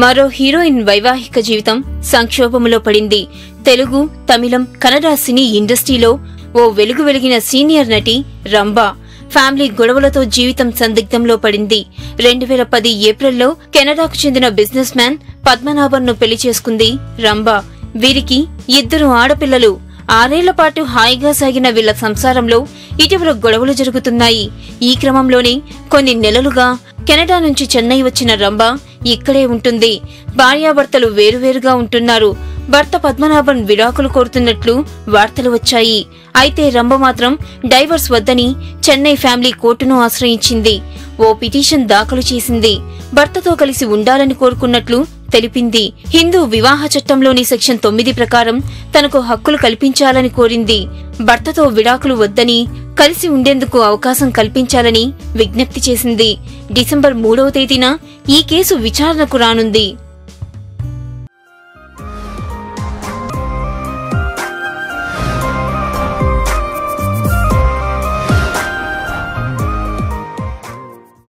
మరో హీరోయిన్ వైవాహిక జీవితం సంక్షోభంలో పడింది. తెలుగు, తమిళం, కన్నడ సినీ ఇండస్ట్రీలో ఓ వెలుగు వెలిగిన సీనియర్ నటి రంభ ఫ్యామిలీ గొడవలతో జీవితం సందిగ్ధంలో పడింది. 2010 ఏప్రిల్లో కెనడాకు చెందిన బిజినెస్ మ్యాన్ పద్మనాభన్ను పెళ్లి చేసుకుంది రంభ. వీరికి 2 ఆడపిల్లలు. 6 ఏళ్ల పాటు హాయిగా సాగిన వీళ్ల సంసారంలో ఇటీవల గొడవలు జరుగుతున్నాయి. ఈ క్రమంలోనే కొన్ని నెలలుగా కెనడా నుంచి చెన్నై వచ్చిన రంభ ఇక్కడే ఉంటుంది. భార్యాభర్తలు వేరువేరుగా ఉంటున్నారు. భర్త పద్మనాభన్ విడాకులు కోరుతున్నట్లు వార్తలు వచ్చాయి. అయితే రంభ మాత్రం డైవర్స్ వద్దని చెన్నై ఫ్యామిలీ కోర్టును ఆశ్రయించింది. ఓ పిటిషన్ దాఖలు చేసింది. భర్తతో కలిసి ఉండాలని కోరుకున్నట్లు తెలిపింది. హిందూ వివాహ చట్టంలోని సెక్షన్ 9 ప్రకారం తనకు హక్కులు కల్పించాలని కోరింది. భర్తతో విడాకులు వద్దని, కలిసి ఉండేందుకు అవకాశం కల్పించాలని విజ్ఞప్తి చేసింది. డిసెంబర్ 3వ తేదీన ఈ కేసు విచారణకు రానుంది.